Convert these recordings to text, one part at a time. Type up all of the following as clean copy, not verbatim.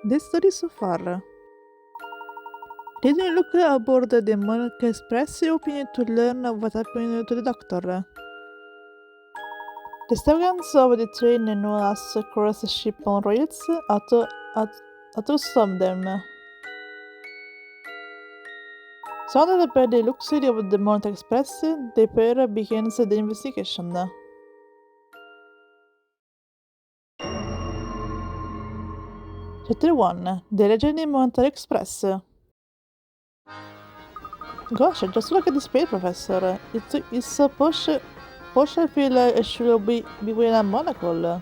The story so far. Didn't look aboard the Monarch Express, hoping to learn what happened to the doctor. The stallions of the train known as cross the ship on rails to stop them. Surrounded by the luxury of the Monarch Express, the pair begins the investigation. Chapter 1. The Legendary Monarch Express. Gosh, just look at the space, Professor. It's so posh. Posh, I feel it should be wearing a monocle.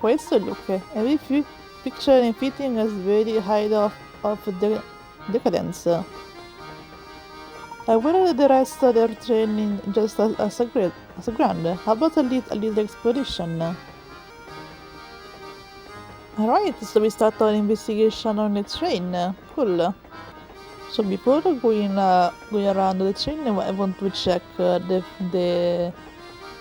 Questo look. Every picture and fitting is very high of decadence. I wear the rest of their training just as a grand. How about a little exploration? Alright, so we start our investigation on the train. Cool. So before going around the train, I want to check the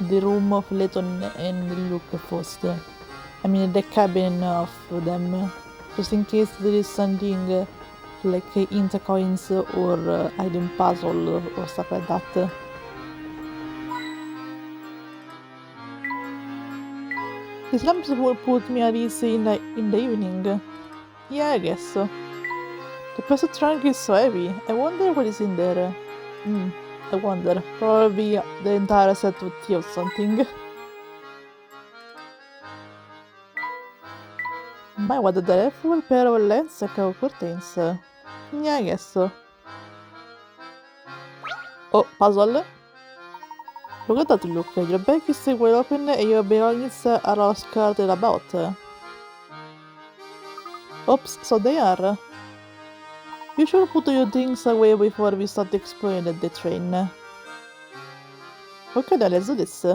room of Layton and Luke first. I mean the cabin of them, just in case there is something like intercoins or hidden puzzle or stuff like that. These lamps will put me at ease in the evening. Yeah, I guess so. The plastic trunk is so heavy. I wonder what is in there. I wonder. Probably the entire set of tea or something. My, what a delightful pair of lens curtains. Yeah, I guess so. Oh, puzzle. Look at that look. Your bag is well open and your belongings are all scattered about. Oops, so they are. You should put your things away before we start exploring the train. Okay, then let's do this.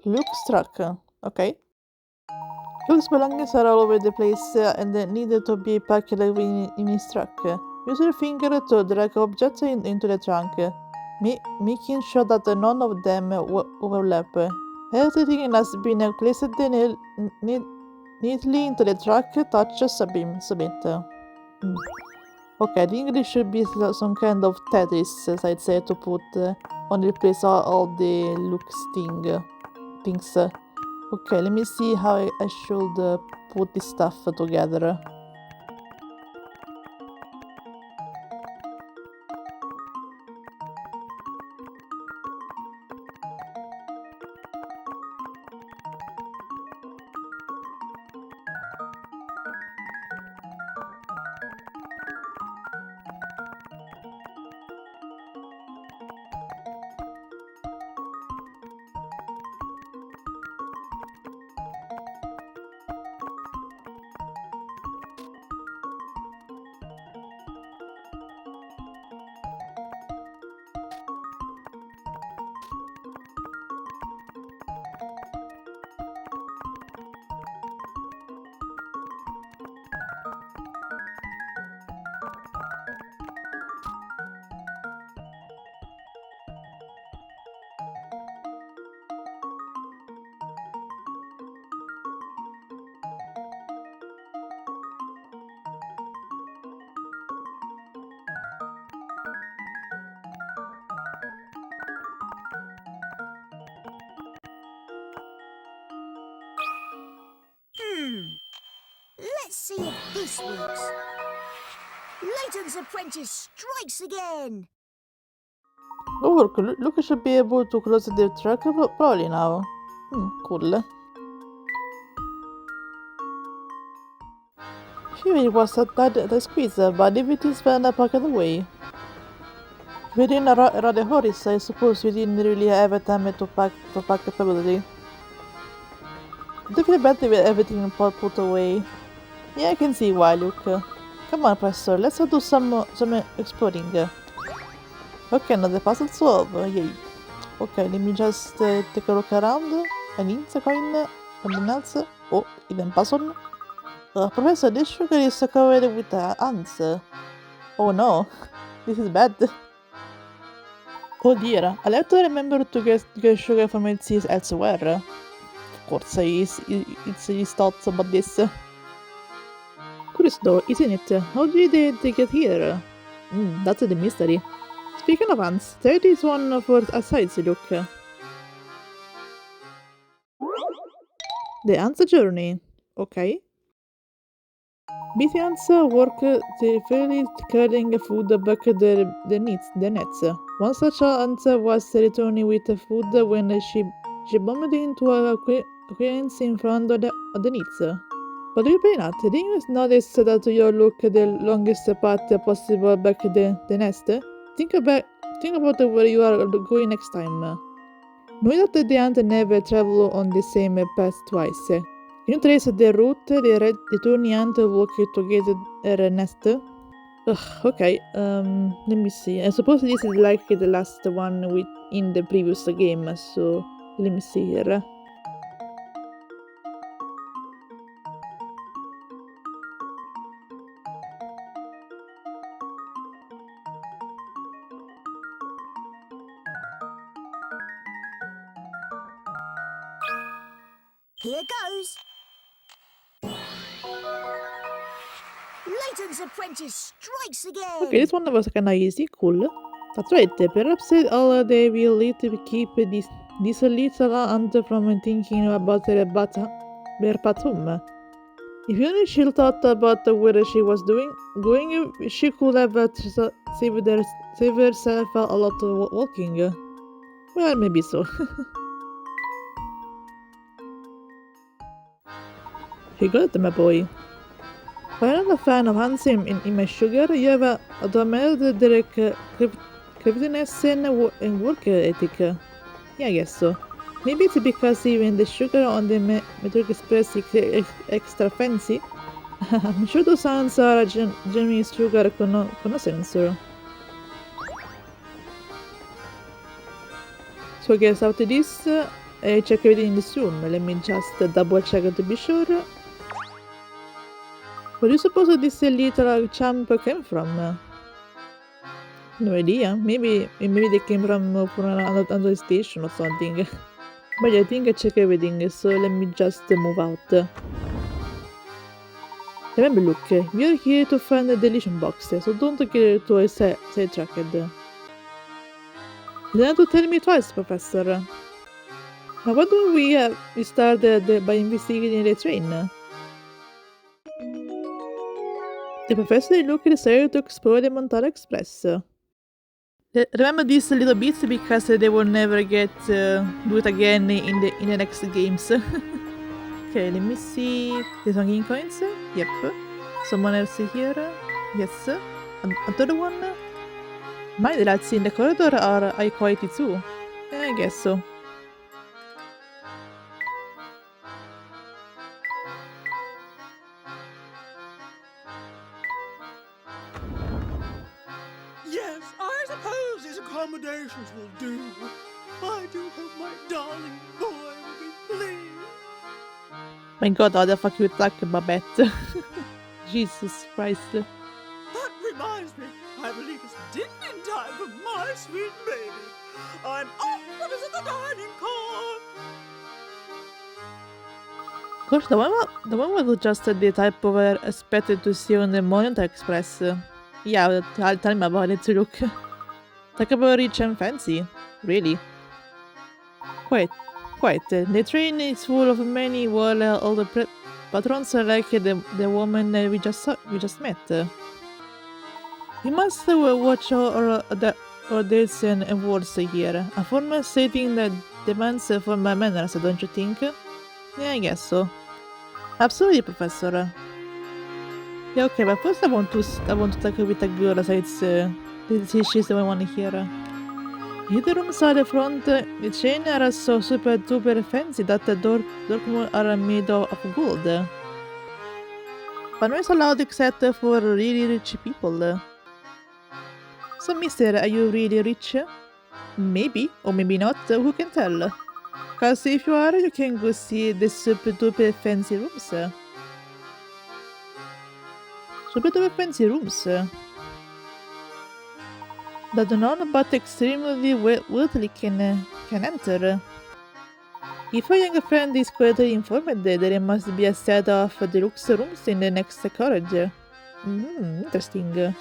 Luke's truck. Okay. Luke's belongings are all over the place and needed to be packed in his truck. Use your finger to drag objects into the trunk, making sure that none of them overlap. Everything has been placed neatly into the truck. Touch submit. Okay, I think there should be some kind of Tetris, as I'd say, to put on the place all the Luke's things. Okay, let me see how I should put this stuff together. Let's see if this works. Layton's apprentice strikes again. Oh, look, Luke should be able to close the truck probably now. Cool. Phew, it was a tight squeeze, but if it is then packed away. We're in a rather hurry, so I suppose we didn't really have time to pack properly. Do you feel better with everything put away? Yeah, I can see why, Luke. Come on, Professor, let's do some exploring. Okay, another puzzle solved, yay. Okay, let me just take a look around. An insect coin, something else. Oh, even puzzle. Professor, this sugar is covered with ants. Oh no, this is bad. Oh dear, I'll have to remember to get sugar from its seeds elsewhere. Of course, it's his thoughts about this. Curious though, isn't it? How did they get here? That's the mystery. Speaking of ants, there is one for a side look. The ants journey. Okay. Busy ants work fairly carrying food back their nets. One such ant was returning with food when she bumped into a acquaintance in front of the nets. But you pay not, didn't you notice that you look the longest path possible back the nest? Think about where you are going next time. Know that the ant never travel on the same path twice. Can you trace the route the two ant walk to get their nest? Okay, let me see. I suppose this is like the last one in the previous game, so let me see here. Here goes. Layton's apprentice strikes again. Okay, this one was kinda easy, cool. That's right, perhaps all they will need to keep this little ant from thinking about their path home. If only she thought about where she was going, she could have saved herself a lot of walking. Well, maybe so. You got it, my boy. When I'm a fan of Hansim in my sugar, you have admired their craftiness and work ethic. Yeah, I guess so. Maybe it's because even the sugar on the Metric Express is extra fancy. I'm sure those sounds are genuine sugar connoisseur. So I guess after this, I check everything in this room. Let me just double check to be sure. Where do you suppose this little champ came from? No idea. Maybe they came from another station or something. But yeah, I think I check everything, so let me just move out. Remember, look, we are here to find the deletion box, so don't get too sidetracked. You don't have to tell me twice, Professor. Now why don't we start by investigating the train? The professor and Luke decided to explore the Montana Express. Remember these little bits because they will never get do it again in the next games. Okay, let me see. There's some game coins. Yep. Someone else here. Yes. Another one. My the lads in the corridor are high quality too. I guess so. Yes, I suppose these accommodations will do. I do hope my darling boy will be pleased. My god, how the fuck you attack Babette? Jesus Christ. That reminds me, I believe it's dinner time for my sweet baby. I'm off to visit the dining car. Gosh, the one was just the type of expected to see on the Monitor Express. Yeah, tell me about it, look. Talk about rich and fancy. Really. Quite. The train is full of many, while all the patrons are like the woman we just met. We must watch our dates and words here. A formal setting that demands for my manners, don't you think? Yeah, I guess so. Absolutely, Professor. Yeah, okay, but first I want to talk with a girl, so she's the one here. The rooms at the front, the chain are so super duper fancy that the door are made of gold. But no is allowed except for really rich people. So, mister, are you really rich? Maybe, or maybe not, who can tell? Cause if you are, you can go see the super duper fancy rooms. Super duper fancy rooms. That none but extremely wealthy can enter. If a young friend is correctly informed, there must be a set of deluxe rooms in the next carriage. Interesting.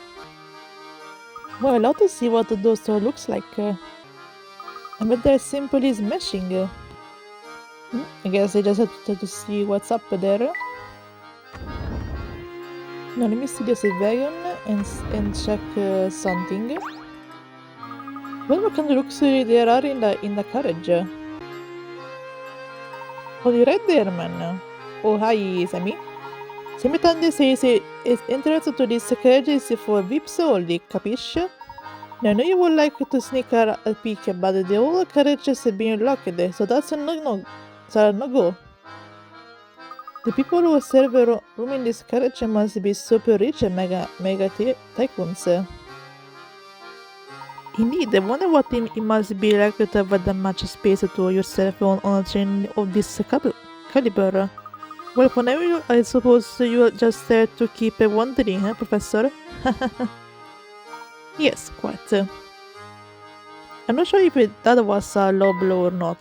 Well, I'd love to see what the store looks like. I bet they're simply smashing. I guess I just have to see what's up there. No, let me see this wagon and check something. What kind of luxury there are in the carriage? Oh, you right there, man. Oh, hi, Sammy. Sammy Tande says his entrance to this carriage is for VIPs only, capisce? Now, I know you would like to sneak a peek, but the whole carriage has been locked, so that's a no-go. The people who serve a room in this carriage must be super rich and mega tycoons. Indeed, I wonder what it must be like to have that much space to yourself on a train of this caliber. Well, for now, I suppose you'll just have to keep wondering, Professor? Yes, quite. I'm not sure if that was a low blow or not.